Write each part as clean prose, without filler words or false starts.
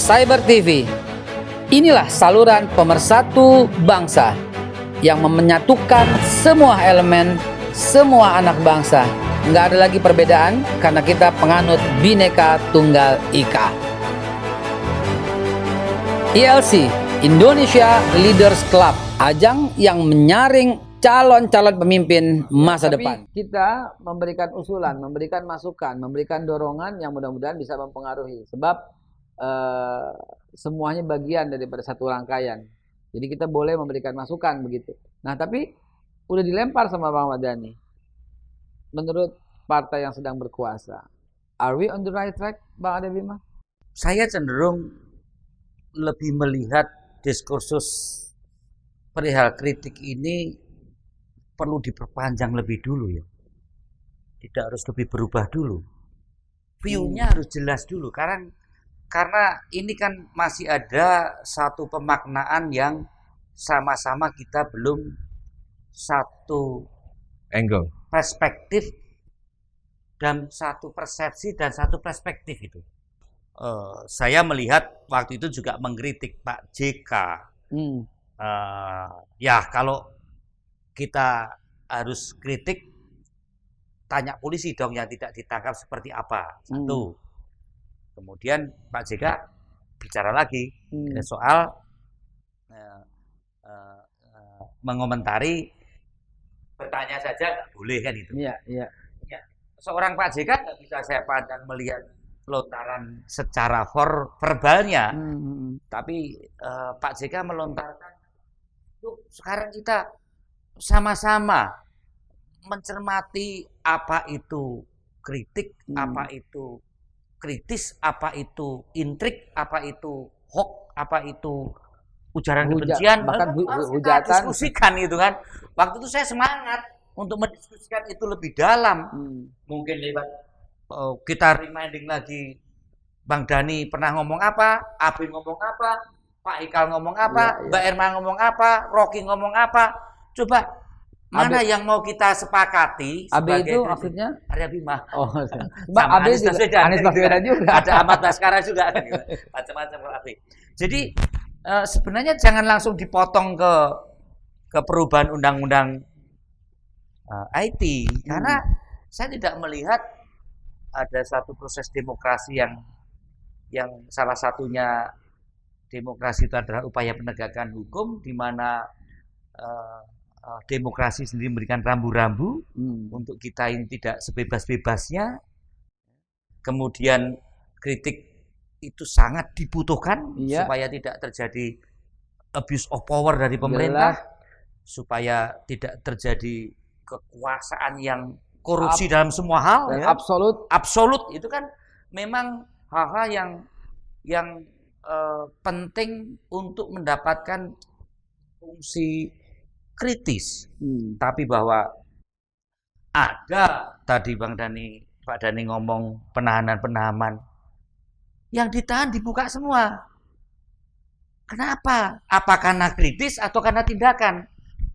Cyber TV. Inilah saluran pemersatu bangsa yang menyatukan semua elemen, semua anak bangsa. Nggak ada lagi perbedaan karena kita penganut Bhinneka Tunggal Ika. ILC, Indonesia Leaders Club, ajang yang menyaring calon-calon pemimpin masa depan. Kita memberikan usulan, memberikan masukan, memberikan dorongan yang mudah-mudahan bisa mempengaruhi. Sebab semuanya bagian daripada satu rangkaian. Jadi kita boleh memberikan masukan begitu. Nah, tapi udah dilempar sama Bang Ahmad Dhani. Menurut partai yang sedang berkuasa, are we on the right track, Bang Ade Bima? Saya cenderung lebih melihat diskursus perihal kritik ini perlu diperpanjang lebih dulu ya. Tidak harus lebih berubah dulu. View-nya harus jelas dulu. Karena ini kan masih ada satu pemaknaan yang sama-sama kita belum satu angle, perspektif dan satu persepsi dan satu perspektif itu. Saya melihat waktu itu juga mengkritik Pak JK. Ya kalau kita harus kritik, tanya polisi dong yang tidak ditangkap seperti apa. Satu. Kemudian Pak JK bicara lagi soal mengomentari, bertanya saja nggak boleh kan itu. Iya. Seorang Pak JK nggak bisa saya pandang melihat lontaran secara verbalnya, tapi Pak JK melontarkan, yuk sekarang kita sama-sama mencermati apa itu kritik, apa itu kritis, apa itu intrik, apa itu hoax, apa itu ujaran kebencian, bahkan kita hujatan. diskusikan itu kan. Waktu itu saya semangat untuk mendiskusikan itu lebih dalam. Mungkin lewat kita reminding lagi, Bang Dhani pernah ngomong apa, Abi ngomong apa, Pak Ikal ngomong apa, Mbak Irma ngomong apa, Rocky ngomong apa. Coba mana yang mau kita sepakati? AB itu maksudnya Arya Bima. Oh, sama Anies Baswedan. Anies Baswedan juga. Ada Ahmad Baskara juga kan, macam-macam kalau AB. Jadi sebenarnya jangan langsung dipotong ke perubahan undang-undang IT, karena saya tidak melihat ada satu proses demokrasi yang salah satunya demokrasi itu adalah upaya penegakan hukum, di mana demokrasi sendiri memberikan rambu-rambu untuk kita ini tidak sebebas-bebasnya. Kemudian kritik itu sangat dibutuhkan supaya tidak terjadi abuse of power dari pemerintah, supaya tidak terjadi kekuasaan yang korupsi dalam semua hal. Absolut itu kan memang hal-hal yang penting untuk mendapatkan fungsi kritis. Tapi bahwa ada tadi Pak Dhani ngomong penahanan yang ditahan dibuka semua. Kenapa? Apa karena kritis atau karena tindakan?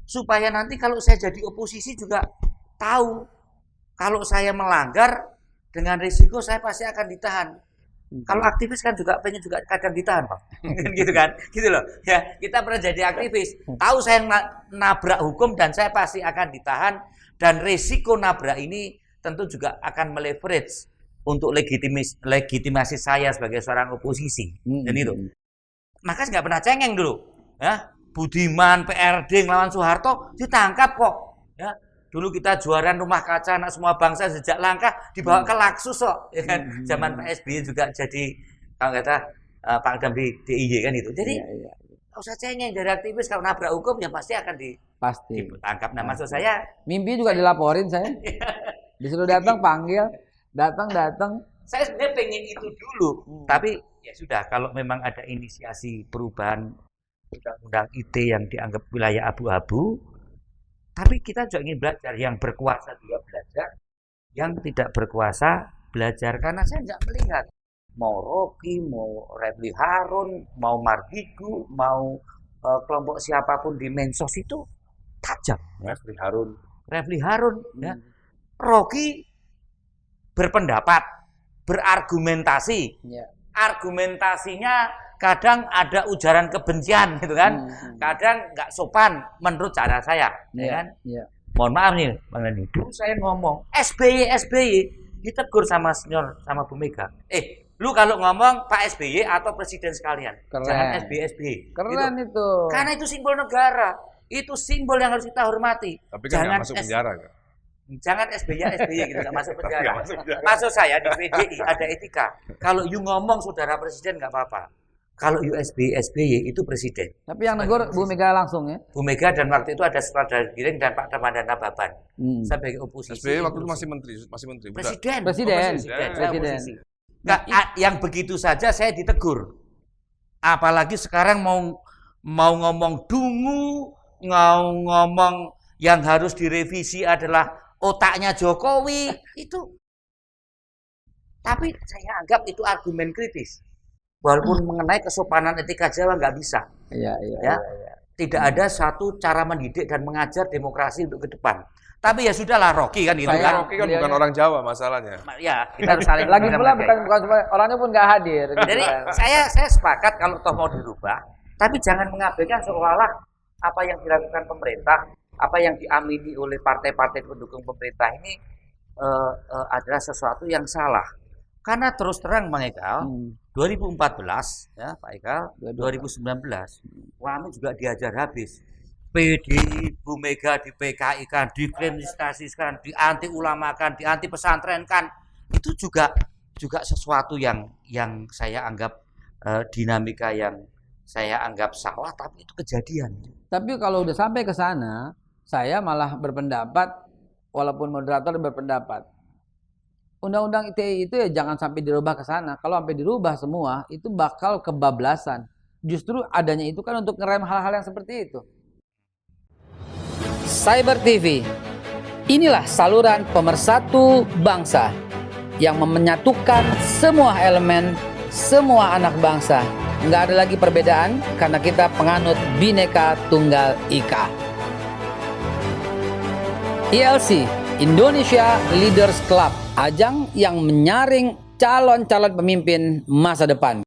Supaya nanti kalau saya jadi oposisi juga tahu kalau saya melanggar dengan risiko saya pasti akan ditahan. Kalau aktivis kan juga pengen juga kadang ditahan, Pak. Gitu kan? Gitu loh. Ya, kita pernah jadi aktivis. Tahu saya nabrak hukum dan saya pasti akan ditahan, dan risiko nabrak ini tentu juga akan meleverage untuk legitimasi saya sebagai seorang oposisi. Dan itu. Maka nggak pernah cengeng dulu. Ya, Budiman, PRD ngelawan Soeharto ditangkap kok. Ya. Dulu kita juaran rumah kaca anak semua bangsa sejak langkah dibawa ke Laksus kok, ya kan? Zaman Pak SBY juga jadi kalau kata Pak Adam di DIY kan itu. Jadi nggak usah cengeng dari aktivis, kalau nabrak hukum ya pasti akan ditangkap. Nah, maksud saya mimpi juga dilaporin saya. Disuruh datang panggil, datang. Saya sebenarnya pengen itu dulu, tapi ya sudah, kalau memang ada inisiasi perubahan undang-undang IT yang dianggap wilayah abu-abu. Tapi kita juga ingin belajar, yang berkuasa juga belajar, yang tidak berkuasa belajar. Karena saya nggak melihat mau Rocky, mau Refli Harun, mau Mardigu, mau kelompok siapapun di Mensos itu tajam. Refli Harun, ya. Rocky berpendapat, berargumentasi, argumentasinya kadang ada ujaran kebencian gitu kan. Kadang nggak sopan menurut cara saya, ya kan? Mohon maaf nih, Bang Dani. Dulu saya ngomong SBY ditegur sama senior sama Bu Mega. Lu kalau ngomong Pak SBY atau presiden sekalian, jangan SBY. Keren gitu. itu. Karena itu simbol negara. Itu simbol yang harus kita hormati. Tapi kan jangan nggak masuk penjara kan? Jangan SBY gitu, nggak masuk penjara. Maksud saya di PDI ada etika. Kalau you ngomong saudara presiden nggak apa-apa. Kalau you SBY itu presiden. Tapi yang negur Bu Mega langsung ya. Bu Mega dan waktu itu ada Sutradara Giring dan Pak Ramadhan Baban. Sebagai oposisi. SBY waktu itu masih menteri. Presiden. Saya oposisi. Nggak, yang begitu saja saya ditegur. Apalagi sekarang mau ngomong dungu, mau ngomong yang harus direvisi adalah otaknya Jokowi itu. Tapi saya anggap itu argumen kritis. Walaupun mengenai kesopanan etika Jawa nggak bisa. Iya. Tidak ada satu cara mendidik dan mengajar demokrasi untuk ke depan. Tapi ya sudahlah, Rocky kan gitu kan. Rocky kan bukan orang Jawa masalahnya. Ya, kita harus saling Lagi pula bukan orangnya pun nggak hadir. Gitu. Jadi saya sepakat kalau toh mau dirubah, tapi jangan mengabaikan seolah-olah apa yang dilakukan pemerintah, apa yang diamini oleh partai-partai pendukung pemerintah ini adalah sesuatu yang salah. Karena terus terang Bang Ekal, 2014 ya Pak Ekal, 2019 kami juga diajar habis. PDI, Bu Mega di PKI kan, dikriminalisasikan, dianti ulamakan, dianti pesantrenkan. Itu juga sesuatu yang saya anggap dinamika yang saya anggap salah, tapi itu kejadian. Tapi kalau udah sampai ke sana, saya malah berpendapat, walaupun moderator berpendapat, Undang-Undang ITE itu ya jangan sampai dirubah ke sana. Kalau sampai dirubah semua, itu bakal kebablasan. Justru adanya itu kan untuk ngerem hal-hal yang seperti itu. Cyber TV, inilah saluran pemersatu bangsa yang menyatukan semua elemen, semua anak bangsa. Nggak ada lagi perbedaan karena kita penganut Bhinneka Tunggal Ika. ILC, Indonesia Leaders Club, ajang yang menyaring calon-calon pemimpin masa depan.